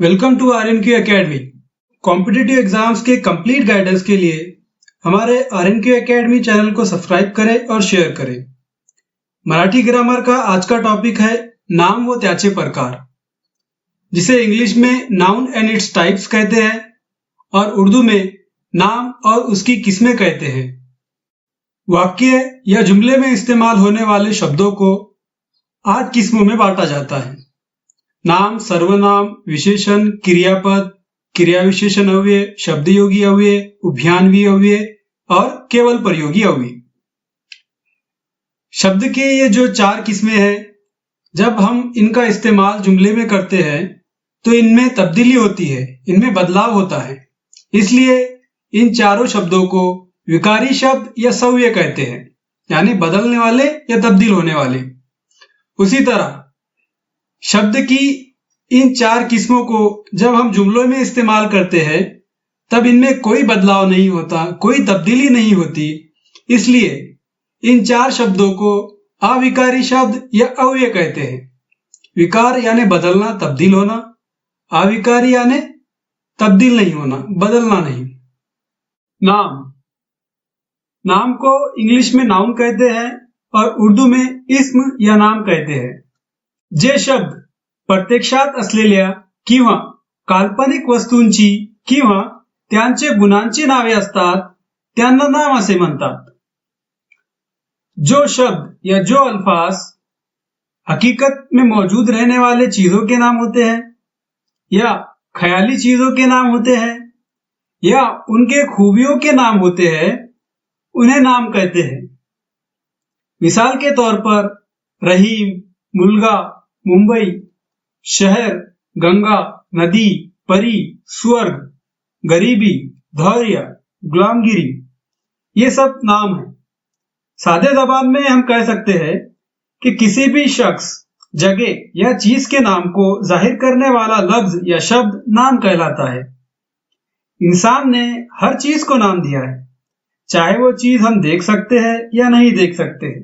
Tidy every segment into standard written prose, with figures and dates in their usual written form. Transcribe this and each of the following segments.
Welcome to RNQ academy. Competitive exams के complete guidance के लिए हमारे आरएनक्यू एकेडमी चैनल को सब्सक्राइब करें और शेयर करें। मराठी ग्रामर का आज का टॉपिक है नाम व त्याचे प्रकार, जिसे इंग्लिश में नाउन एंड इट्स टाइप्स कहते हैं और उर्दू में नाम और उसकी किस्में कहते हैं। वाक्य या जुमले में इस्तेमाल होने वाले शब्दों को 8 किस्मों में बांटा जाता है। नाम, सर्वनाम, विशेषण, क्रियापद, क्रिया विशेषण अव्यय, शब्दयोगी अव्यय, उभयान्वी अव्यय और केवल प्रयोगी अव्यय। शब्द के ये जो 4 किस्में हैं, जब हम इनका इस्तेमाल जुमले में करते हैं तो इनमें तब्दीली होती है, इनमें बदलाव होता है। इसलिए इन चारों शब्दों को विकारी शब्द या सव्य कहते हैं, यानी बदलने वाले या तब्दील होने वाले। उसी तरह शब्द की इन 4 किस्मों को जब हम जुमलों में इस्तेमाल करते हैं तब इनमें कोई बदलाव नहीं होता, कोई तब्दीली नहीं होती। इसलिए इन 4 शब्दों को अविकारी शब्द या अव्यय कहते हैं। विकार यानी बदलना, तब्दील होना। अविकारी यानी तब्दील नहीं होना, बदलना नहीं। नाम को इंग्लिश में नाउन कहते हैं और उर्दू में इस्म या नाम कहते हैं। जे शब्द प्रत्यक्षात असलेल्या किंवा काल्पनिक वस्तूंची किंवा त्यांचे गुणांची नावे असतात त्यांना नाम असे म्हणतात। जो शब्द या जो अल्फाज हकीकत में मौजूद रहने वाले चीजों के नाम होते हैं या ख्याली चीजों के नाम होते हैं या उनके खूबियों के नाम होते हैं, उन्हें नाम कहते हैं। मिसाल के तौर पर रहीम, मुलगा, मुंबई, शहर, गंगा, नदी, परी, स्वर्ग, गरीबी, धैर्य, गुलामगिरी, ये सब नाम है। सादे जबान में हम कह सकते हैं कि किसी भी शख्स, जगह या चीज के नाम को जाहिर करने वाला लफ्ज या शब्द नाम कहलाता है। इंसान ने हर चीज को नाम दिया है, चाहे वो चीज हम देख सकते हैं या नहीं देख सकते हैं,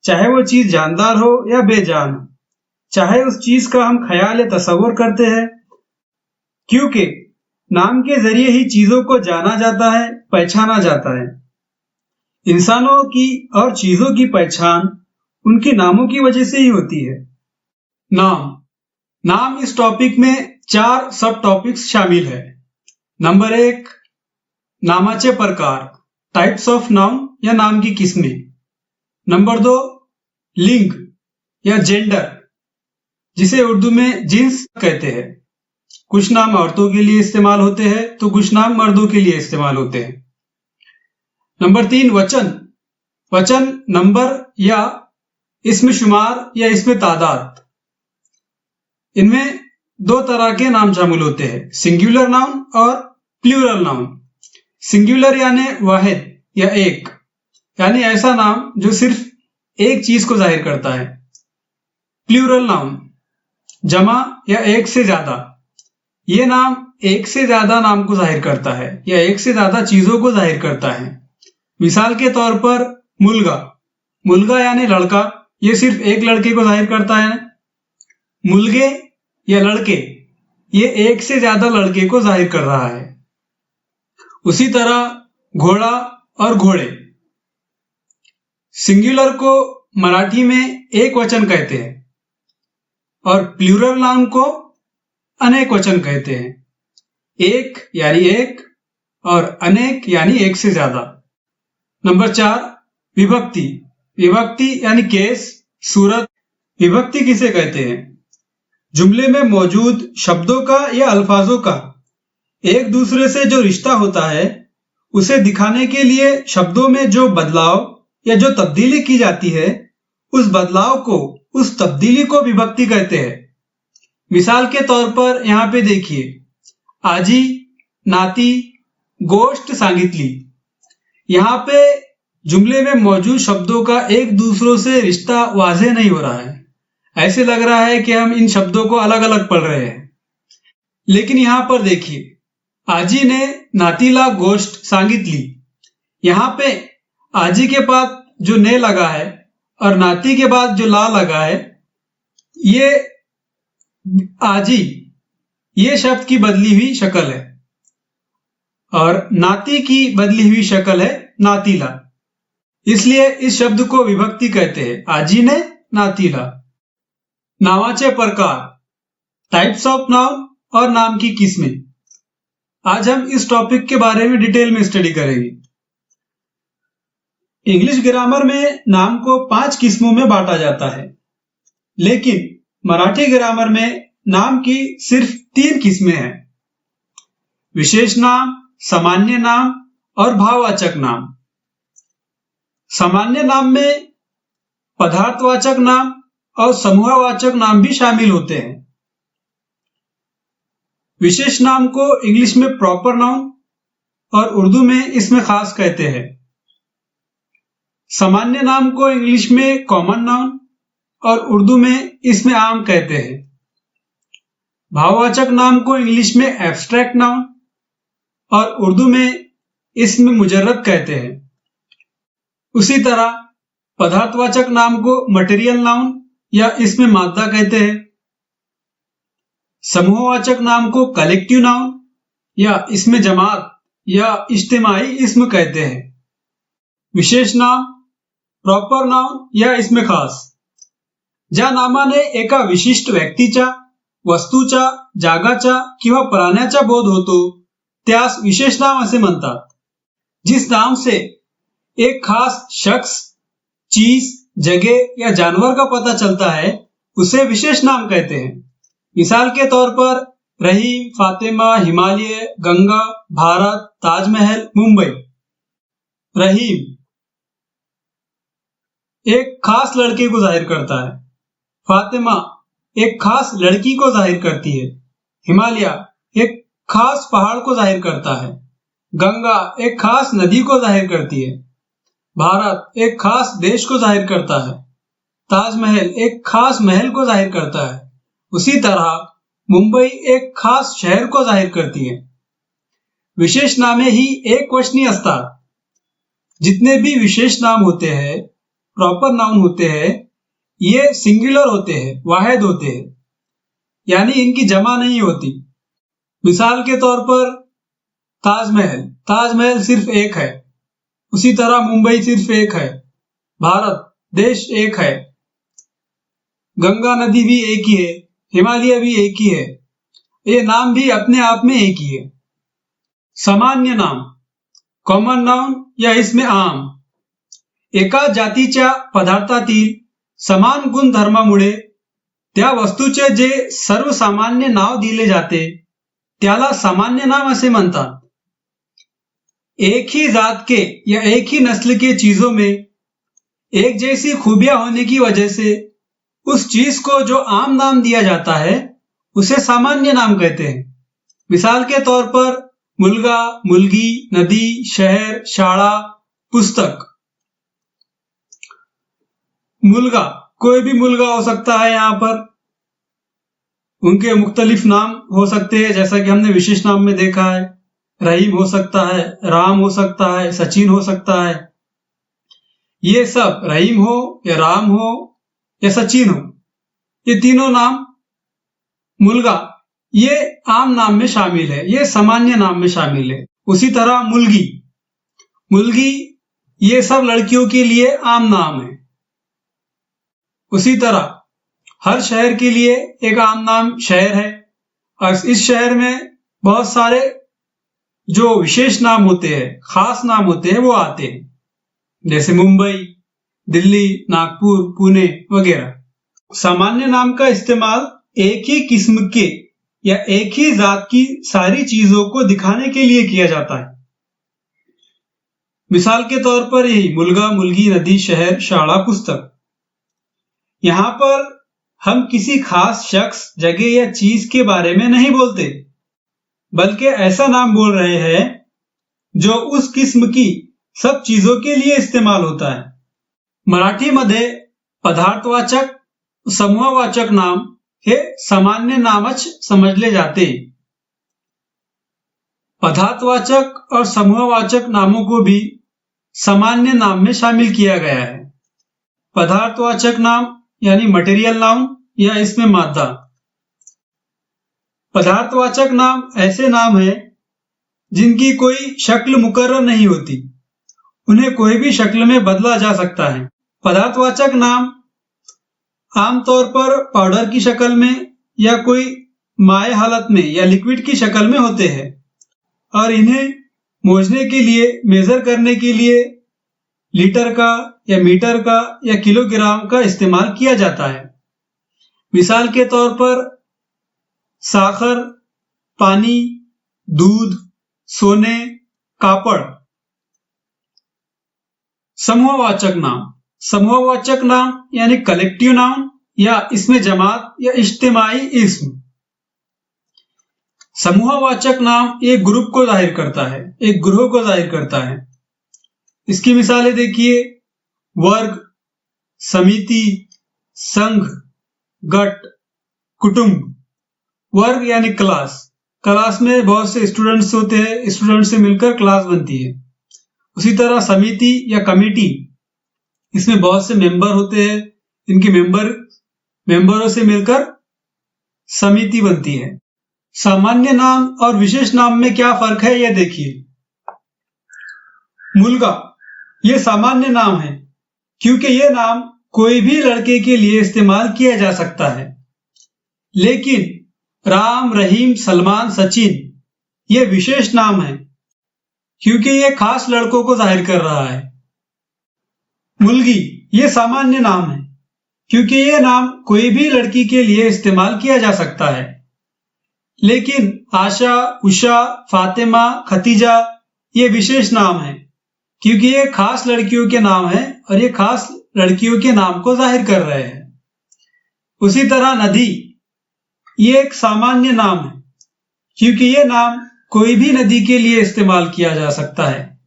चाहे वो चीज जानदार हो या बेजान हो, चाहे उस चीज का हम ख्याल या तसव्वुर करते हैं, क्योंकि नाम के जरिए ही चीजों को जाना जाता है, पहचाना जाता है। इंसानों की और चीजों की पहचान उनके नामों की वजह से ही होती है। नाम इस टॉपिक में 4 सब टॉपिक्स शामिल है। नंबर 1, नामाचे प्रकार, टाइप्स ऑफ नाउन या नाम की किस्में। नंबर 2, लिंग या जेंडर, जिसे उर्दू में जिन्स कहते हैं। कुछ नाम औरतों के लिए इस्तेमाल होते हैं तो कुछ नाम मर्दों के लिए इस्तेमाल होते हैं। नंबर 3, वचन, नंबर या इसमें शुमार या इसमें तादाद। इनमें 2 तरह के नाम शामिल होते हैं, सिंगुलर नाउन और प्लूरल नाउन। सिंगुलर यानी वाहिद या एक, यानी ऐसा नाम जो सिर्फ एक चीज को जाहिर करता है। प्लूरल नाउन, जमा या एक से ज्यादा, ये नाम एक से ज्यादा नाम को जाहिर करता है या एक से ज्यादा चीजों को जाहिर करता है। मिसाल के तौर पर मुलगा यानी लड़का, ये सिर्फ एक लड़के को जाहिर करता है। मुलगे या लड़के, ये एक से ज्यादा लड़के को जाहिर कर रहा है। उसी तरह घोड़ा और घोड़े। सिंगुलर को मराठी में एक वचन कहते हैं और प्लूरल नाउन को अनेक वचन कहते हैं। एक यानी एक और अनेक यानी एक से ज्यादा। नंबर 4, विभक्ति यानी केस, सूरत। विभक्ति किसे कहते हैं? जुमले में मौजूद शब्दों का या अल्फाजों का एक दूसरे से जो रिश्ता होता है, उसे दिखाने के लिए शब्दों में जो बदलाव या जो तब्दीली की जाती है, उस बदलाव को, उस तब्दीली को विभक्ति कहते हैं। मिसाल के तौर पर यहां पे देखिए, आजी, नाती, गोष्ट सांगितली। यहां पे जुमले में मौजूद शब्दों का एक दूसरों से रिश्ता वाज़ेह नहीं हो रहा है। ऐसे लग रहा है कि हम इन शब्दों को अलग अलग पढ़ रहे हैं। लेकिन यहां पर देखिए, आजी ने नातीला गोष्ट सांगितली। यहां पे आजी के बाद जो ने लगा है और नाती के बाद जो ला लगा है, ये आजी ये शब्द की बदली हुई शक्ल है और नाती की बदली हुई शक्ल है नातीला। इसलिए इस शब्द को विभक्ति कहते हैं, आजीने नातीला। नावाचे प्रकार, टाइप्स ऑफ नाउन और नाम की किस्में। आज हम इस टॉपिक के बारे में डिटेल में स्टडी करेंगे। इंग्लिश ग्रामर में नाम को 5 किस्मों में बांटा जाता है, लेकिन मराठी ग्रामर में नाम की सिर्फ 3 किस्में हैं, विशेष नाम, सामान्य नाम और भाववाचक नाम। सामान्य नाम में पदार्थवाचक नाम और समूहवाचक नाम भी शामिल होते हैं। विशेष नाम को इंग्लिश में प्रॉपर नाउन और उर्दू में इसमें खास कहते हैं। सामान्य नाम को इंग्लिश में कॉमन नाउन और उर्दू में इसमें आम कहते हैं। भाववाचक नाम को इंग्लिश में एब्स्ट्रैक्ट नाउन और उर्दू में इसमें मुजर्रद कहते हैं। उसी तरह पदार्थवाचक नाम को मटेरियल नाउन या इसमें मादा कहते हैं। समूहवाचक नाम को कलेक्टिव नाउन या इसमें जमात या इज्तिमाई इस्म कहते हैं। विशेष नाम प्रॉपर नाउन या इसमें खास, ज्या नामाने एका विशिष्ट व्यक्तीच्या, वस्तूच्या, जागाचा किंवा प्राण्याचा बोध होतो त्यास विशेष नाम असे म्हणतात। जिस नाम से एक खास शख्स, चीज, जगह या जानवर का पता चलता है उसे विशेष नाम कहते हैं। मिसाल के तौर पर रहीम, फातिमा, हिमालय, गंगा, भारत, ताजमहल, मुंबई। रहीम एक खास लड़के को जाहिर करता है, फातिमा एक खास लड़की को जाहिर करती है, हिमालय एक खास पहाड़ को जाहिर करता है, गंगा एक खास नदी को जाहिर करती है, भारत एक खास देश को जाहिर करता है, ताजमहल एक खास महल को जाहिर करता है। उसी तरह मुंबई एक खास शहर को जाहिर करती है। विशेष नामे ही एक वचनी असतात। जितने भी विशेष नाम होते हैं, प्रॉपर नाउन होते हैं, ये सिंगुलर होते हैं, वाहिद होते हैं, यानी इनकी जमा नहीं होती। मिसाल के तौर पर ताजमहल, ताजमहल सिर्फ एक है। उसी तरह मुंबई सिर्फ एक है, भारत देश एक है, गंगा नदी भी एक ही है, हिमालय भी एक ही है, ये नाम भी अपने आप में एक ही है। सामान्य नाम कॉमन नाउन या इसमें आम, एका जातीच्या पदार्थातील समान गुणधर्मामुळे त्या वस्तूचे जे सर्वसामान्य नाव दिले जाते त्याला सामान्य नाम असे म्हणतात। एक ही जात के या एक ही नस्ल के चीजों में एक जैसी खूबियां होने की वजह से उस चीज को जो आम नाम दिया जाता है उसे सामान्य नाम कहते हैं। मिसाल के तौर पर मुलगा, मुलगी, नदी, शहर, शाला, पुस्तक। मुलगा कोई भी मुलगा हो सकता है, यहाँ पर उनके मुख्तलिफ नाम हो सकते हैं, जैसा कि हमने विशेष नाम में देखा है। रहीम हो सकता है, राम हो सकता है, सचिन हो सकता है। ये सब रहीम हो या राम हो या सचिन हो, ये तीनों नाम मुलगा ये आम नाम में शामिल है, ये सामान्य नाम में शामिल है। उसी तरह मुलगी, मुलगी ये सब लड़कियों के लिए आम नाम है। उसी तरह हर शहर के लिए एक आम नाम शहर है और इस शहर में बहुत सारे जो विशेष नाम होते हैं, खास नाम होते हैं, वो आते हैं, जैसे मुंबई, दिल्ली, नागपुर, पुणे वगैरह। सामान्य नाम का इस्तेमाल एक ही किस्म के या एक ही जात की सारी चीजों को दिखाने के लिए किया जाता है। मिसाल के तौर पर यही मुलगा, मुलगी, नदी, शहर, शाला, पुस्तक। यहां पर हम किसी खास शख्स, जगह या चीज के बारे में नहीं बोलते, बल्कि ऐसा नाम बोल रहे हैं जो उस किस्म की सब चीजों के लिए इस्तेमाल होता है। मराठीमध्ये पदार्थवाचक, समूहवाचक नाम हे सामान्य नामच समजले जाते। पदार्थवाचक और समूहवाचक नामों को भी सामान्य नाम में शामिल किया गया है। पदार्थवाचक नाम यानी मटेरियल नाउन या इसमें मादा, पदार्थवाचक नाम ऐसे नाम हैं जिनकी कोई शक्ल मुकर्रर नहीं होती, उन्हें कोई भी शक्ल में बदला जा सकता है। पदार्थवाचक नाम आमतौर पर पाउडर की शक्ल में या कोई माय हालत में या लिक्विड की शक्ल में होते हैं और इन्हें मोजने के लिए, मेजर करने के लिए लीटर का या मीटर का या किलोग्राम का इस्तेमाल किया जाता है। मिसाल के तौर पर साखर, पानी, दूध, सोने, कापड़। समूहवाचक नाम, समूहवाचक नाम यानी कलेक्टिव नाउन या इसमें जमात या इज्तिमाई इस्म। समूहवाचक नाम एक ग्रुप को जाहिर करता है, एक ग्रोह को जाहिर करता है। इसकी मिसालें देखिए, वर्ग, समिति, संघ, गट, कुटुंब। वर्ग यानी क्लास, क्लास में बहुत से स्टूडेंट्स होते हैं, स्टूडेंट से मिलकर क्लास बनती है। उसी तरह समिति या कमेटी, इसमें बहुत से मेंबर होते हैं, इनके मेंबरों से मिलकर समिति बनती है। सामान्य नाम और विशेष नाम में क्या फर्क है यह देखिए। मुलगा ये सामान्य नाम है क्योंकि यह नाम कोई भी लड़के के लिए इस्तेमाल किया जा सकता है, लेकिन राम, रहीम, सलमान, सचिन ये विशेष नाम है क्योंकि यह खास लड़कों को जाहिर कर रहा है। मुलगी ये सामान्य नाम है क्योंकि यह नाम कोई भी लड़की के लिए इस्तेमाल किया जा सकता है, लेकिन आशा, उषा, फातिमा, खतीजा ये विशेष नाम है क्योंकि ये खास लड़कियों के नाम हैं और ये खास लड़कियों के नाम को जाहिर कर रहे हैं। उसी तरह नदी ये एक सामान्य नाम है क्योंकि ये नाम कोई भी नदी के लिए इस्तेमाल किया जा सकता है,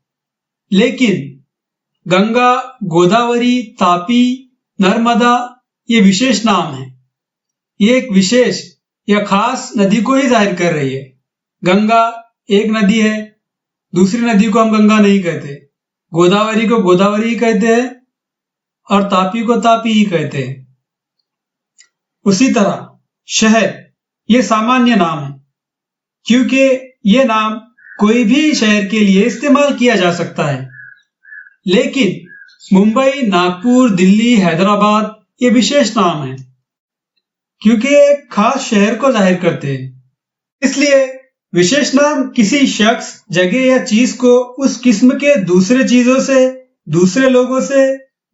लेकिन गंगा, गोदावरी, तापी, नर्मदा ये विशेष नाम है। ये एक विशेष या खास नदी को ही जाहिर कर रही है। गंगा एक नदी है, दूसरी नदी को हम गंगा नहीं कहते। गोदावरी को गोदावरी ही कहते हैं और तापी को तापी ही कहते हैं। उसी तरह शहर ये सामान्य नाम है क्योंकि ये नाम कोई भी शहर के लिए इस्तेमाल किया जा सकता है, लेकिन मुंबई, नागपुर, दिल्ली, हैदराबाद ये विशेष नाम है क्योंकि एक खास शहर को जाहिर करते हैं। इसलिए विशेष नाम किसी शख्स, जगह या चीज को उस किस्म के दूसरे चीजों से, दूसरे लोगों से,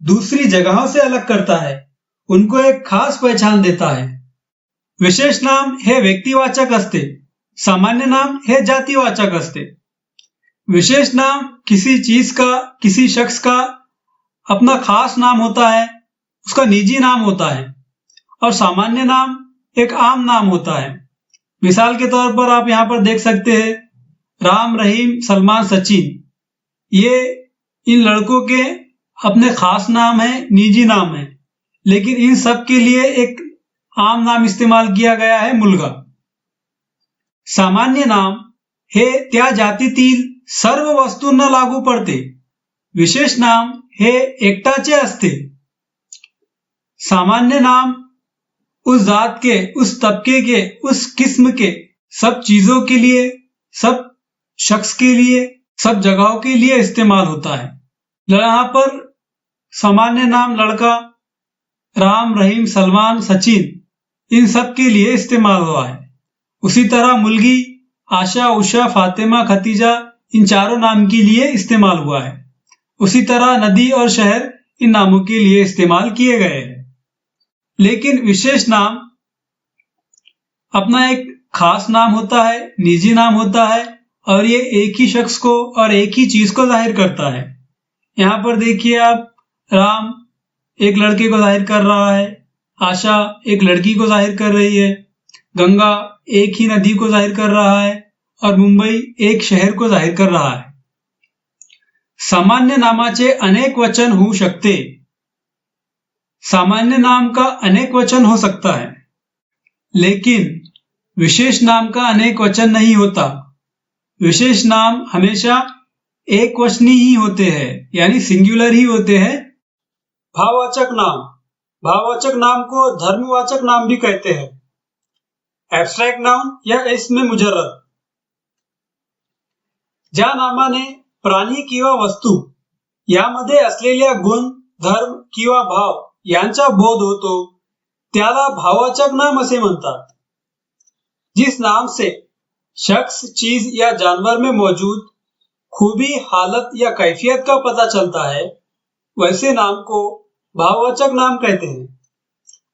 दूसरी जगहों से अलग करता है, उनको एक खास पहचान देता है। विशेष नाम हे व्यक्तिवाचक असते, सामान्य नाम हे जातिवाचक असते। विशेष नाम किसी चीज का, किसी शख्स का अपना खास नाम होता है, उसका निजी नाम होता है, और सामान्य नाम एक आम नाम होता है। मिसाल के तौर पर आप यहां पर देख सकते हैं, राम, रहीम, सलमान, सचिन ये इन लड़कों के अपने खास नाम है, निजी नाम है, लेकिन इन सब के लिए एक आम नाम इस्तेमाल किया गया है, मुलगा। सामान्य नाम हे त्या जातीतील सर्व वस्तूंना लागू पडते, विशेष नाम हे एकटाचे असते। सामान्य नाम उस जात के, उस तबके के, उस किस्म के सब चीजों के लिए, सब शख्स के लिए, सब जगहों के लिए इस्तेमाल होता है। यहाँ पर सामान्य नाम लड़का, राम, रहीम, सलमान, सचिन इन सब के लिए इस्तेमाल हुआ है। उसी तरह मुलगी, आशा, उषा, फातिमा, खतीजा इन चारों नाम के लिए इस्तेमाल हुआ है। उसी तरह नदी और शहर इन नामों के लिए इस्तेमाल किए गए हैं। लेकिन विशेष नाम अपना एक खास नाम होता है, निजी नाम होता है, और ये एक ही शख्स को और एक ही चीज को जाहिर करता है। यहाँ पर देखिए आप, राम एक लड़के को जाहिर कर रहा है, आशा एक लड़की को जाहिर कर रही है, गंगा एक ही नदी को जाहिर कर रहा है, और मुंबई एक शहर को जाहिर कर रहा है। सामान्य नामाचे अनेक वचन होऊ शकते, सामान्य नाम का अनेक वचन हो सकता है, लेकिन विशेष नाम का अनेक वचन नहीं होता। विशेष नाम हमेशा एक वचनी ही होते हैं, यानी सिंगुलर ही होते हैं। भाववाचक नाम, भाववाचक नाम को धर्मवाचक नाम भी कहते हैं। ॲब्स्ट्रॅक्ट नाउन या इसम मुजर्रद. ज्या नामाने प्राणी किंवा वस्तू यामध्ये असलेल्या गुण, धर्म किंवा भाव यांचा बोध होतो त्याला भाववाचक नाम असे म्हणतात. जिस नाम से शख्स, चीज या जानवर में मौजूद खूबी, हालत या कैफियत का पता चलता है वैसे नाम को भाववाचक नाम कहते हैं.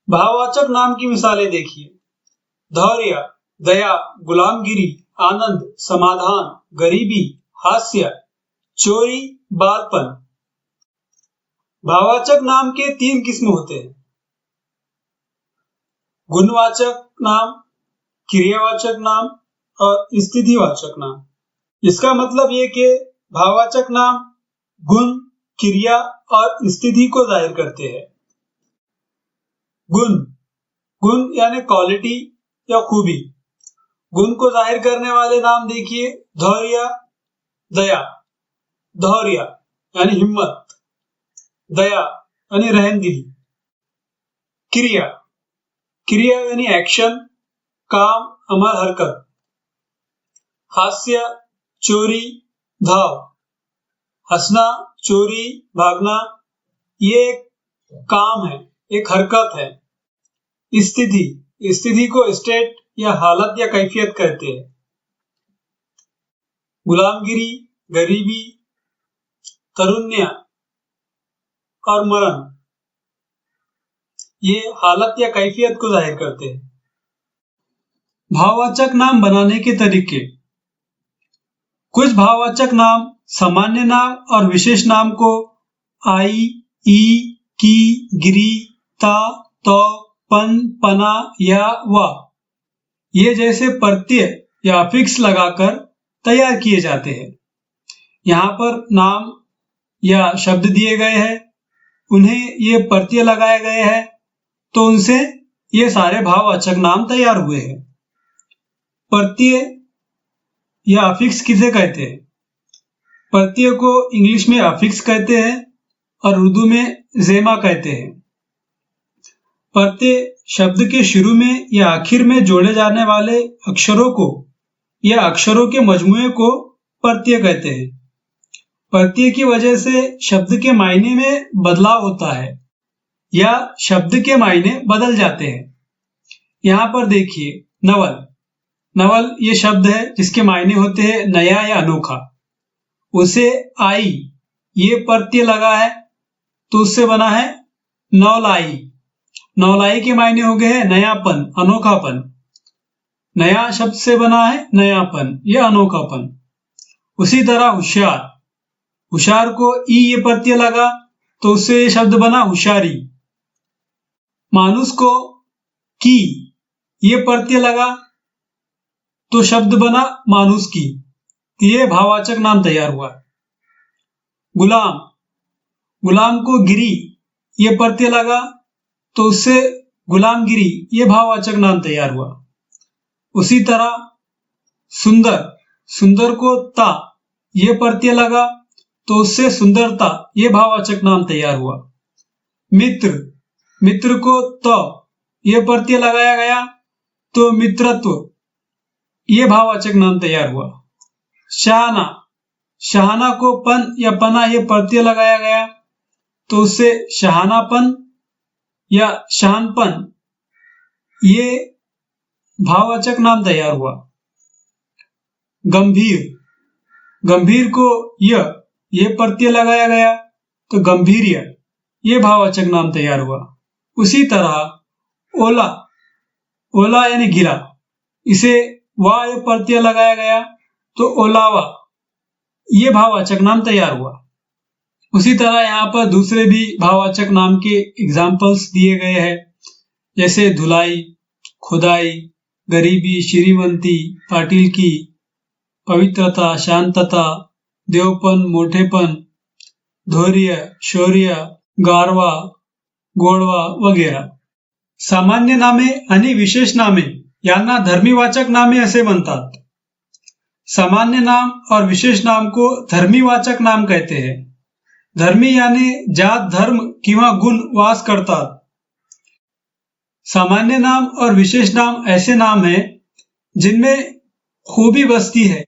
भाववाचक नाम की मिसालें देखिए. धैर्य, दया, गुलामगिरी, आनंद, समाधान, गरीबी, हास्य, चोरी, बालपन. भाववाचक नाम के 3 किस्म होते हैं. गुणवाचक नाम, क्रियावाचक नाम और स्थितिवाचक नाम. इसका मतलब ये कि भाववाचक नाम गुण, क्रिया और स्थिति को जाहिर करते हैं. गुण, गुण यानी क्वालिटी या खूबी. गुण को जाहिर करने वाले नाम देखिए. धैर्य, दया. धैर्य यानी हिम्मत, दया यानी रहमदिली. क्रिया, क्रिया यानी एक्शन, काम, अमल, हरकत. हास्य, चोरी, धाव. हंसना, चोरी, भागना ये एक काम है, एक हरकत है. स्थिति, स्थिति को स्टेट या हालत या कैफियत कहते हैं. गुलामगिरी, गरीबी, तरुण्य और मरण ये हालत या कैफियत को जाहिर करते हैं. भाववाचक नाम बनाने के तरीके. कुछ भाववाचक नाम सामान्य नाम और विशेष नाम को आई, ई, की, गिरी, ता, तो, पन, पना या वा ये जैसे प्रत्यय या अफिक्स लगाकर तैयार किए जाते हैं. यहाँ पर नाम या शब्द दिए गए हैं, उन्हें ये प्रत्यय लगाए गए हैं, तो उनसे ये सारे भाववाचक नाम तैयार हुए हैं. प्रत्यय या अफिक्स किसे कहते हैं? प्रत्यय को इंग्लिश में अफिक्स कहते हैं और उर्दू में जेमा कहते हैं. प्रत्यय शब्द के शुरू में या आखिर में जोड़े जाने वाले अक्षरों को या अक्षरों के मजमूए को प्रत्यय कहते हैं. प्रत्यय की वजह से शब्द के मायने में बदलाव होता है या शब्द के मायने बदल जाते हैं. यहाँ पर देखिए नवल. नवल ये शब्द है जिसके मायने होते हैं नया या अनोखा. उसे आई ये प्रत्यय लगा है तो उससे बना है नौलाई. नौलाई के मायने हो गए हैं नयापन, अनोखापन. नया शब्द से बना है नयापन या अनोखापन. उसी तरह होशियार. होशियार को ई ये प्रत्यय लगा तो उससे ये शब्द बना होशियारी. मानुस को की ये प्रत्यय लगा तो शब्द बना मानुस की. ये भाववाचक नाम तैयार हुआ. गुलाम. गुलाम को गिरी ये प्रत्यय लगा तो उससे गुलामगिरी ये भाववाचक नाम तैयार हुआ. उसी तरह सुंदर. सुंदर को ता ये प्रत्यय लगा तो उससे सुंदरता ये भाववाचक नाम तैयार हुआ. मित्र. मित्र को तो ये प्रत्यय लगाया गया तो मित्रत्व ये भाववाचक नाम तैयार हुआ. शहाना. शहाना को पन या पना ये प्रत्यय लगाया गया तो उससे शहानापन या शहानपन ये भाववाचक नाम तैयार हुआ. गंभीर. गंभीर को ये प्रत्यय लगाया गया तो गंभीर्य ये भाववाचक नाम तैयार हुआ. उसी तरह ओला. ओला यानी गिरा, इसे वा ये प्रत्यय लगाया गया तो ओलावा ये भाववाचक नाम तैयार हुआ. उसी तरह यहाँ पर दूसरे भी भाववाचक नाम के एग्जाम्पल्स दिए गए हैं, जैसे धुलाई, खुदाई, गरीबी, श्रीमंती, पाटिल की, पवित्रता, शांतता, देवपन, मोठेपन, धैर्य, शौर्य, गारवा, गोडवा वगैरह. सामान्य नामे आणि विशेष नामे यांना धर्मीवाचक नामे असे म्हणतात. सामान्य नाम और विशेष नाम को धर्मीवाचक नाम कहते हैं. धर्मी यानी जात, धर्म किंवा गुण वास करतात. सामान्य नाम और विशेष नाम ऐसे नाम हैं जिनमें खूबी बसती है,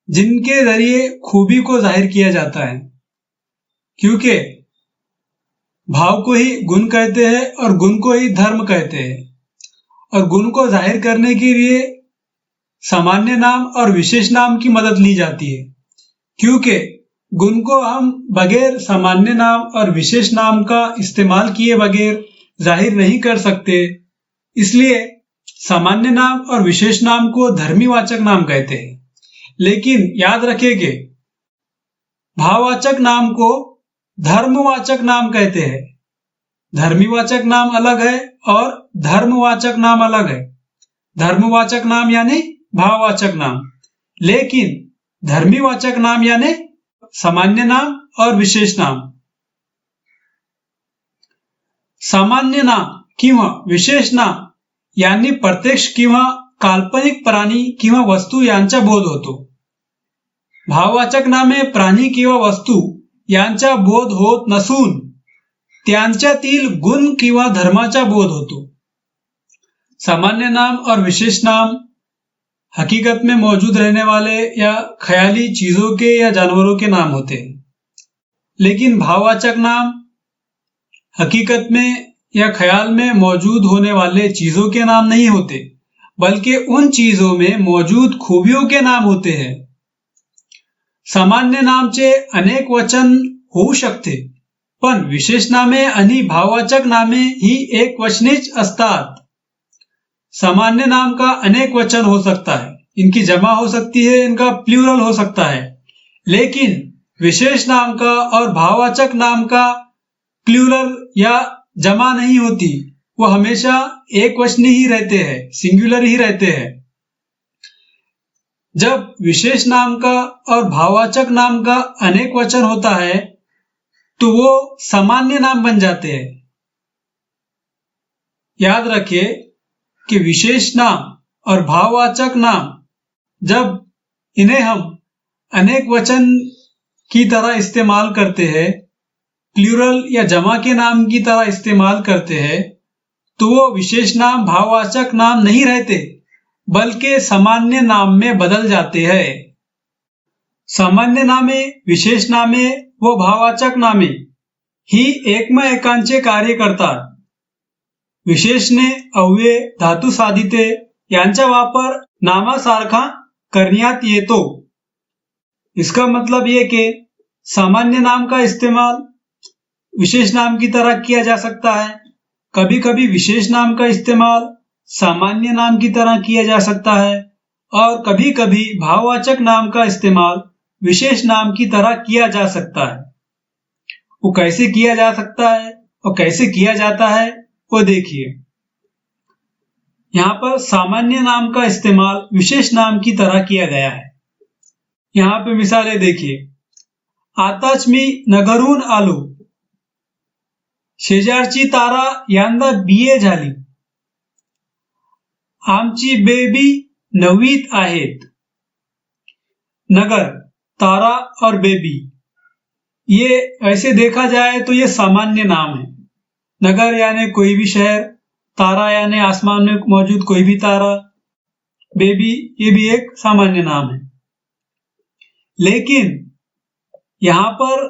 जिनके जरिए खूबी को जाहिर किया जाता है। क्योंकि भाव को ही गुण कहते हैं और गुण को ही धर्म कहते हैं, और गुण को जाहिर करने के लिए सामान्य नाम और विशेष नाम की मदद ली जाती है। क्योंकि गुण को हम बगैर सामान्य नाम और विशेष नाम का इस्तेमाल किए बगैर जाहिर नहीं कर सकते, इसलिए सामान्य नाम और विशेष नाम को धर्मीवाचक नाम कहते हैं। लेकिन याद रखें कि भाववाचक नाम को धर्मवाचक नाम कहते हैं। धर्मीवाचक नाम अलग है और धर्मवाचक नाम अलग है। धर्मवाचक नाम यानी भाववाचक नाम, लेकिन धर्मीवाचक नाम यानी सामान्य नाम और विशेष नाम। सामान्य नाम किंवा विशेष नाम यांनी प्रत्यक्ष किंवा काल्पनिक प्राणी किंवा वस्तू यांचा बोध होतो। भाववाचक नामे प्राणी किंवा वस्तू यांचा बोध होत नसून त्यांच्यातील गुण किंवा धर्माचा बोध होतो। सामान्य नाम और विशेष नाम हकीकत में मौजूद रहने वाले या ख्याली चीजों के या जानवरों के नाम होते हैं, लेकिन भाववाचक नाम हकीकत में या ख्याल में मौजूद होने वाले चीजों के नाम नहीं होते, बल्कि उन चीजों में मौजूद खूबियों के नाम होते हैं। सामान्य नामचे अनेक वचन होऊ शकते, पण विशेष नामे आणि भाववाचक नामे ही एक वचनीच असतात। सामान्य नाम का अनेक वचन हो सकता है, इनकी जमा हो सकती है, इनका प्लूरल हो सकता है, लेकिन विशेष नाम का और भाववाचक नाम का प्लूरल या जमा नहीं होती, वो हमेशा एक वचनी ही रहते हैं, सिंगुलर ही रहते हैं। जब विशेष नाम का और भाववाचक नाम का अनेक वचन होता है तो वो सामान्य नाम बन जाते हैं। याद रखिए कि विशेष नाम और भाववाचक नाम जब इन्हें हम अनेक वचन की तरह इस्तेमाल करते हैं, प्लूरल या जमा के नाम की तरह इस्तेमाल करते हैं, तो वो विशेष नाम भाववाचक नाम नहीं रहते, बल्कि सामान्य नाम में बदल जाते हैं। सामान्य नामे, विशेष नामे व भाववाचक नामे ही एकमेकांचे कार्य करतात। विशेषणे, अव्यय, धातू साधिते यांचा वापर नामासारखा करण्यात येतो। इसका मतलब ये कि सामान्य नाम का इस्तेमाल विशेष नाम की तरह किया जा सकता है, कभी कभी विशेष नाम का इस्तेमाल सामान्य नाम की तरह किया जा सकता है, और कभी कभी भाववाचक नाम का इस्तेमाल विशेष नाम की तरह किया जा सकता है। वो कैसे किया जा सकता है और कैसे किया जाता है वो देखिए। यहाँ पर सामान्य नाम का इस्तेमाल विशेष नाम की तरह किया गया है। यहाँ पे मिसालें देखिए। आताच मी नगरहून आलो, शेजारची तारा यंदा BA झाली, आमची बेबी 9वीत आहेत। नगर, तारा और बेबी, ये ऐसे देखा जाए तो ये सामान्य नाम है। नगर यानी कोई भी शहर, तारा यानी आसमान में मौजूद कोई भी तारा, बेबी ये भी एक सामान्य नाम है। लेकिन यहां पर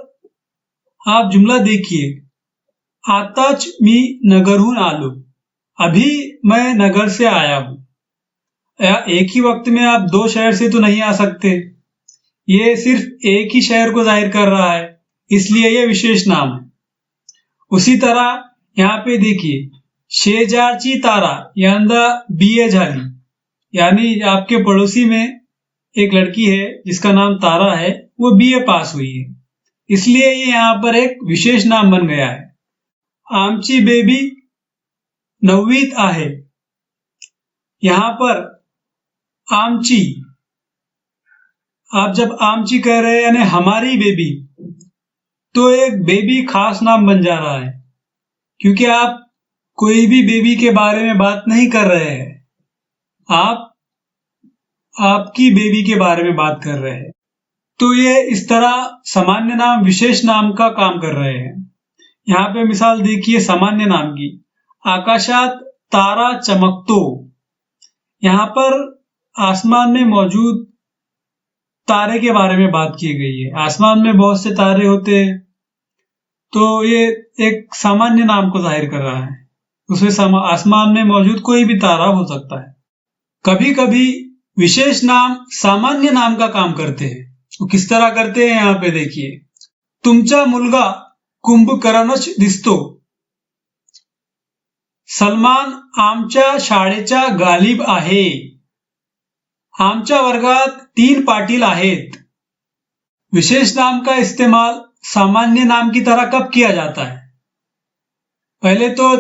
आप जुमला देखिए, आताच मी नगरहून आलो, अभी मैं नगर से आया हूं। एक ही वक्त में आप 2 शहर से तो नहीं आ सकते, ये सिर्फ एक ही शहर को जाहिर कर रहा है, इसलिए ये विशेष नाम है। उसी तरह यहाँ पे देखिए, शेजारची तारा यंदा BA झाली, यानी आपके पड़ोसी में एक लड़की है जिसका नाम तारा है, वो BA पास हुई है, इसलिए ये यहाँ पर एक विशेष नाम बन गया है। आमची बेबी 9वीत आहे, यहाँ पर आमची, आप जब आमची कह रहे हैं यानी हमारी बेबी, तो एक बेबी खास नाम बन जा रहा है, क्योंकि आप कोई भी बेबी के बारे में बात नहीं कर रहे हैं, आप आपकी बेबी के बारे में बात कर रहे हैं। तो ये इस तरह सामान्य नाम विशेष नाम का काम कर रहे हैं। यहाँ पे मिसाल देखिए सामान्य नाम की। आकाशात तारा चमकतो। यहाँ पर आसमान में मौजूद तारे के बारे में बात की गई है। आसमान में बहुत से तारे होते हैं, तो ये एक सामान्य नाम को जाहिर कर रहा है। उसमें आसमान में मौजूद कोई भी तारा हो सकता है। कभी कभी विशेष नाम सामान्य नाम का काम करते हैं। तो किस तरह करते हैं यहाँ पे देखिए। तुमचा मुलगा कुंभकर्णच दिसतो। सलमान आमच्या शाळेचा गालिब आहे। आमच्या वर्गात 3 पाटील आहेत। विशेष नाम का इस्तेमाल सामान्य नाम की तरह कब किया जाता है? पहले तो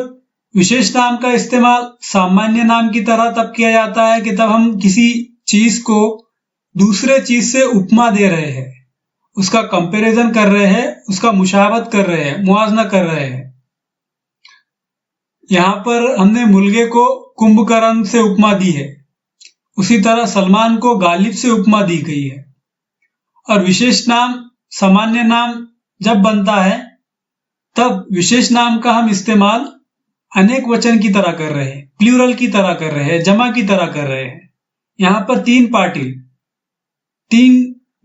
विशेष नाम का इस्तेमाल सामान्य नाम की तरह तब किया जाता है कि तब हम किसी चीज को दूसरे चीज से उपमा दे रहे हैं, उसका कंपैरिजन कर रहे हैं, उसका मुशाबहत कर रहे हैं, मुआवजा कर रहे हैं। यहाँ पर हमने मुलगे को कुंभकर्ण से उपमा दी है, उसी तरह सलमान को गालिब से उपमा दी गई है। और विशेष नाम सामान्य नाम जब बनता है तब विशेष नाम का हम इस्तेमाल अनेक वचन की तरह कर रहे हैं, प्लूरल की तरह कर रहे हैं, जमा की तरह कर रहे हैं। यहाँ पर 3 पाटिल 3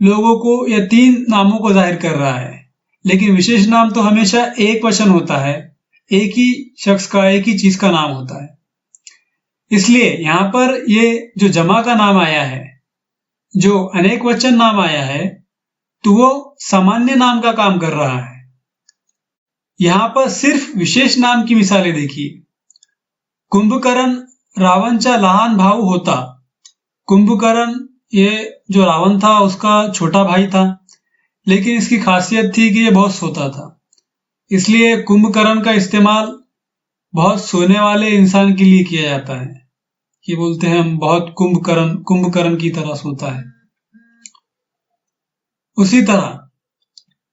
लोगों को या 3 नामों को जाहिर कर रहा है, लेकिन विशेष नाम तो हमेशा एक वचन होता है, एक ही शख्स का, एक ही चीज का नाम होता है। इसलिए यहाँ पर ये जो जमा का नाम आया है, जो अनेक वचन नाम आया है, तो वो सामान्य नाम का काम कर रहा है। यहाँ पर सिर्फ विशेष नाम की मिसालें देखिए। कुंभकर्ण रावणचा लहान भाऊ होता। कुंभकर्ण ये जो रावण था उसका छोटा भाई था, लेकिन इसकी खासियत थी कि ये बहुत सोता था, इसलिए कुंभकर्ण का इस्तेमाल बहुत सोने वाले इंसान के लिए किया जाता है कि बोलते हैं हम बहुत कुंभकर्ण की तरह सोता है। उसी तरह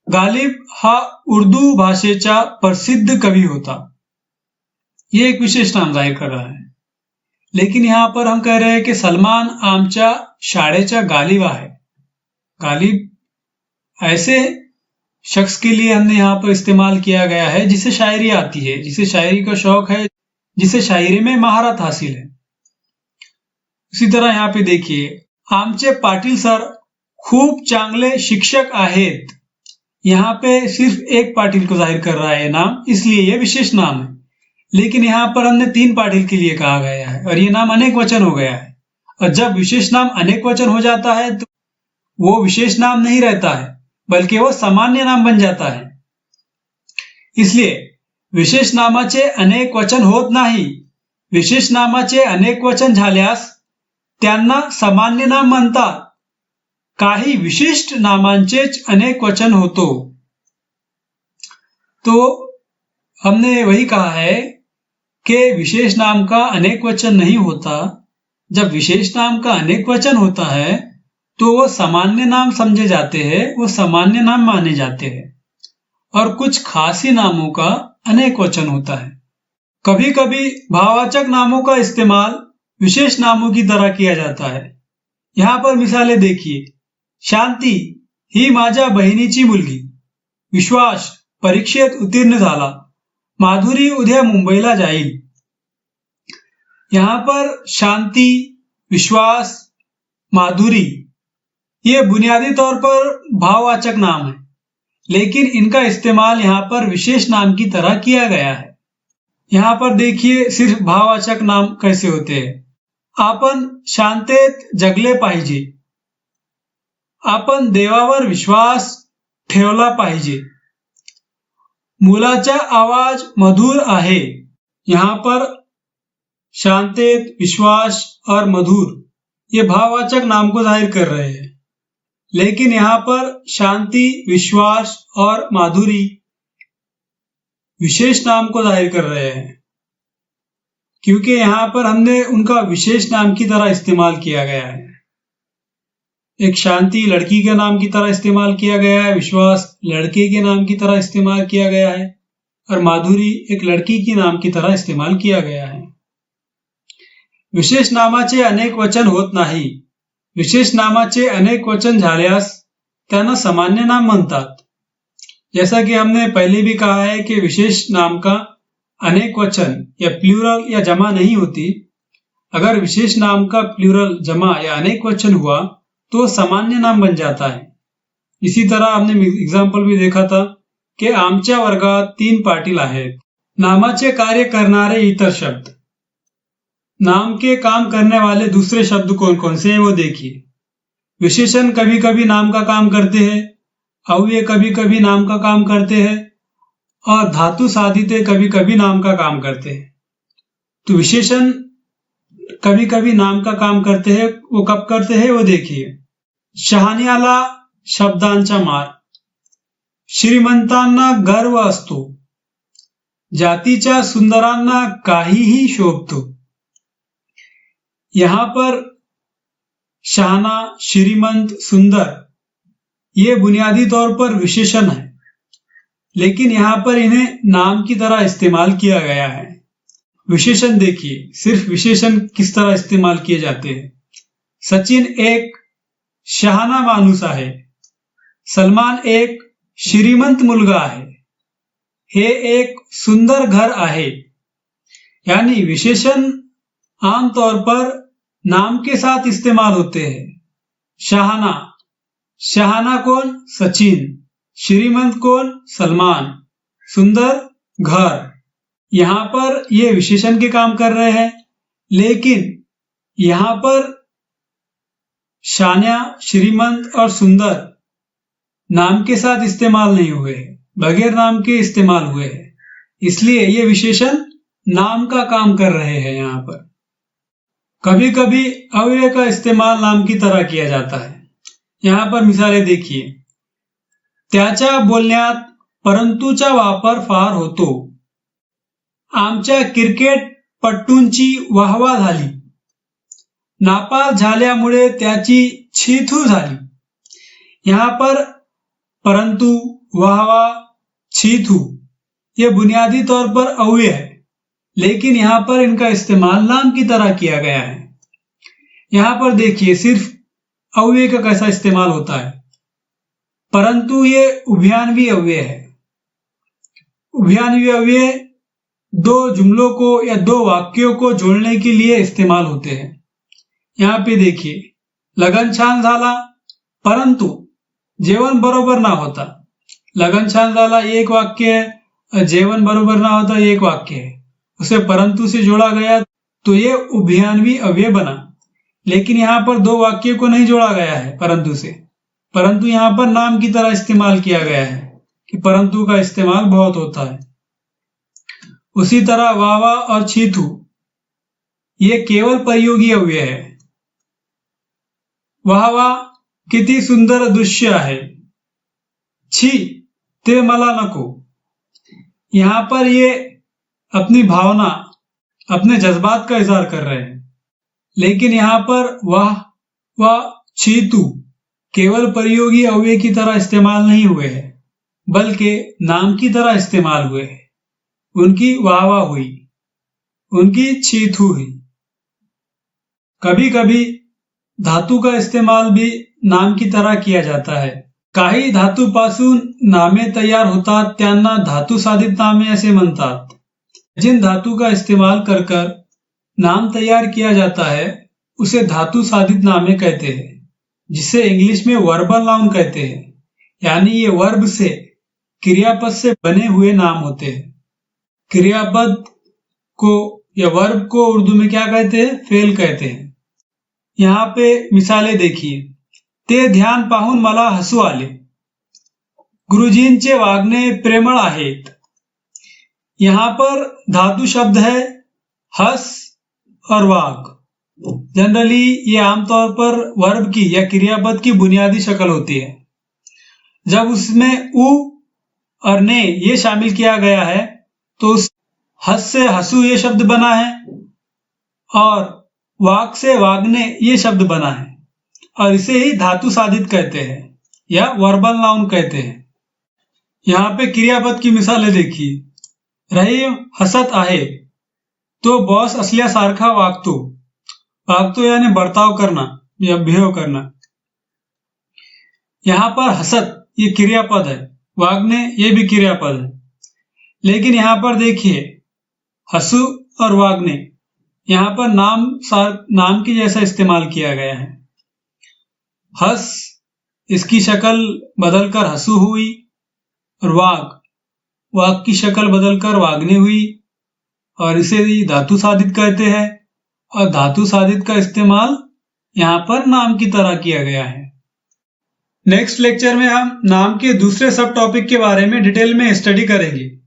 गालिब हा उर्दू भाषेचा प्रसिद्ध कवि होता। ये एक विशेष नाम जाहिर कर रहा है, लेकिन यहाँ पर हम कह रहे हैं कि सलमान आमच्या शाळेचा गालिब आहे। गालिब ऐसे शख्स के लिए हमने यहाँ पर इस्तेमाल किया गया है जिसे शायरी आती है, जिसे शायरी का शौक है, जिसे शायरी में महारत हासिल है। उसी तरह यहाँ पे देखिए, आमचे पाटील सर खूब चांगले शिक्षक आहेत। यहाँ पे सिर्फ एक पाटिल को जाहिर कर रहा है नाम, इसलिए यह विशेष नाम है, लेकिन यहाँ पर हमने 3 पाटिल के लिए कहा गया है और ये नाम अनेक वचन हो गया है। और जब विशेष नाम अनेक वचन हो जाता है तो वो विशेष नाम नहीं रहता है, बल्कि वो सामान्य नाम बन जाता है। इसलिए विशेष नामाचे अनेक वचन होत नाही। विशेष नामाचे अनेक वचन झाल्यास त्यांना सामान्य नाम म्हणतात। काही विशिष्ट नामांचेच अनेक वचन होतो। तो हमने वही कहा है कि विशेष नाम का अनेक वचन नहीं होता। जब विशेष नाम का अनेक वचन होता है तो वो सामान्य नाम समझे जाते हैं, वो सामान्य नाम माने जाते हैं, और कुछ खासी नामों का अनेक वचन होता है। कभी कभी भाववाचक नामों का इस्तेमाल विशेष नामों की तरह किया जाता है। यहाँ पर मिसालें देखिए। शांती ही माझ्या बहिणीची मुलगी। विश्वास परीक्षेत उत्तीर्ण झाला। माधुरी उद्या मुंबईला जाईल। यहाँ पर शांति, विश्वास, माधुरी ये बुनियादी तौर पर भाववाचक नाम है, लेकिन इनका इस्तेमाल यहाँ पर विशेष नाम की तरह किया गया है। यहाँ पर देखिए सिर्फ भाववाचक नाम कैसे होते हैं। आपण शांततेत जगले पाहिजे। आपण देवावर विश्वास ठेवला पाहिजे। मुलाचा आवाज मधुर आहे। यहाँ पर शांततेत, विश्वास और मधुर ये भाववाचक नाम को जाहिर कर रहे हैं, लेकिन यहाँ पर शांति, विश्वास और माधुरी विशेष नाम को जाहिर कर रहे हैं, क्योंकि यहाँ पर हमने उनका विशेष नाम की तरह इस्तेमाल किया गया है। एक शांति लड़की के नाम की तरह इस्तेमाल किया गया है, विश्वास लड़के के नाम की तरह इस्तेमाल किया गया है, और माधुरी एक लड़की के नाम की तरह इस्तेमाल किया गया है। विशेष नामाचे अनेक वचन होत नाही। विशेष नामाचे अनेक वचन झाल्यास त्यांना सामान्य नाम म्हणतात। जैसा कि हमने पहले भी कहा है कि विशेष नाम का अनेक वचन या प्लूरल या जमा नहीं होती। अगर विशेष नाम का प्लूरल, जमा या अनेक वचन हुआ तो सामान्य नाम बन जाता है। इसी तरह हमने एग्जाम्पल भी देखा था की आमच्या वर्गात 3 पाटील आहेत। नामाचे कार्य करणारे इतर शब्द। नाम के काम करने वाले दूसरे शब्द कौन कौन से हैं वो देखिए। विशेषण कभी कभी नाम का काम करते हैं, अव्यय कभी कभी नाम का काम करते हैं और धातु साधिते कभी कभी नाम का काम करते हैं। तो विशेषण कभी कभी नाम का काम करते हैं, वो कब करते हैं वो देखिए। शहाण्याला शब्दांचा मार, श्रीमंतांना गर्व असतो, जातीच्या सुंदरांना काहीही शोभतो। यहां पर शहाना, श्रीमंत, सुंदर ये बुनियादी तौर पर विशेषण है, लेकिन यहां पर इन्हें नाम की तरह इस्तेमाल किया गया है। विशेषण देखिए, सिर्फ विशेषण किस तरह इस्तेमाल किए जाते हैं। सचिन एक शहाना माणूस आहे, सलमान एक श्रीमंत मुलगा आहे, हे एक सुंदर घर आहे। यानी विशेषण आमतौर पर नाम के साथ इस्तेमाल होते हैं। शहाना, शहाना कौन? सचिन। श्रीमंत कौन? सलमान। सुंदर, घर। यहां पर ये विशेषण के काम कर रहे हैं, लेकिन यहां पर शान्या, श्रीमंत और सुंदर नाम के साथ इस्तेमाल नहीं हुए हैं, बगैर नाम के इस्तेमाल हुए हैं, इसलिए ये विशेषण नाम का काम कर रहे हैं। यहां पर कभी कभी अव्यय का इस्तेमाल नाम की तरह किया जाता है। यहां पर मिसालें देखिए। त्याच्या बोलण्यात परंतुचा वापर फार होतो, आमच्या क्रिकेटपटूंची वाहवा झाली, नापास झाल्यामुळे त्याची छीथू झाली। यहां पर परंतु, वाहवा, छीथू ये बुनियादी तौर पर अव्यय है, लेकिन यहां पर इनका इस्तेमाल नाम की तरह किया गया है। यहां पर देखिए सिर्फ अव्यय का कैसा इस्तेमाल होता है। परंतु ये उभयान्वी अव्यय है। उभयान्वी अव्यय दो जुमलों को या दो वाक्यों को जोड़ने के लिए इस्तेमाल होते हैं। यहां पे देखिए, लगन छान झाला परंतु जेवण बरोबर ना होता। लगन छान झाला एक वाक्य है, जेवण बरोबर ना होता एक वाक्य है, उसे परंतु से जोड़ा गया तो ये उभयान्वी अव्यय बना। लेकिन यहां पर दो वाक्यों को नहीं जोड़ा गया है परंतु से, परंतु यहां पर नाम की तरह इस्तेमाल किया गया है कि परंतु का इस्तेमाल बहुत होता है। उसी तरह वावा और छीथू ये केवल प्रयोगी अव्यय है। वाहवा किती सुंदर दृश्य आहे, छी ते मला नको। यहां पर ये अपनी भावना, अपने जज्बात का इजहार कर रहे हैं, लेकिन यहां पर वाह व छीतू केवल प्रयोगी अव्यय की तरह इस्तेमाल नहीं हुए हैं, बल्कि नाम की तरह इस्तेमाल हुए हैं। उनकी वाहवा हुई, उनकी छीथू हुई। कभी कभी धातु का इस्तेमाल भी नाम की तरह किया जाता है। काही धातूपासून नामे तयार होतात त्यांना धातु साधित नामे असे म्हणतात। जिन धातु का इस्तेमाल कर कर नाम तैयार किया जाता है उसे धातु साधित नामे कहते हैं, जिसे इंग्लिश में वर्बल नाउन कहते हैं। यानी ये वर्ब से, क्रियापद से बने हुए नाम होते हैं। क्रियापद को या वर्ब को उर्दू में क्या कहते हैं? फेल कहते हैं। यहाँ पे मिसालें देखिए। ते ध्यान पाहून मला हसू आले, गुरुजींचे वागणे प्रेमळ आहेत। यहाँ पर धातु शब्द है हस और वाग। जनरली ये आमतौर पर वर्ब की या क्रियापद की बुनियादी शक्ल होती है। जब उसमें उ और ने ये शामिल किया गया है तो उस हस से हसू ये शब्द बना है और वाग से वागने ये शब्द बना है, और इसे ही धातु साधित कहते हैं या वर्बल नाउन कहते हैं। यहाँ पे क्रियापद की मिसालें देखिए। रहीम हसत आहे, तो बॉस असल्यासारखा वागतो। वागतो यानी बर्ताव करना या बिहेव करना। यहाँ पर हसत ये क्रियापद है, वागने ये भी क्रियापद है। लेकिन यहाँ पर देखिए हसु और वाग्ने यहाँ पर नाम के जैसा इस्तेमाल किया गया है। हस, इसकी शक्ल बदलकर हसु हुई, और वाग की शक्ल बदलकर वाग्ने हुई, और इसे धातु साधित कहते हैं, और धातु साधित का इस्तेमाल यहाँ पर नाम की तरह किया गया है। नेक्स्ट लेक्चर में हम नाम के दूसरे सब टॉपिक के बारे में डिटेल में स्टडी करेंगे।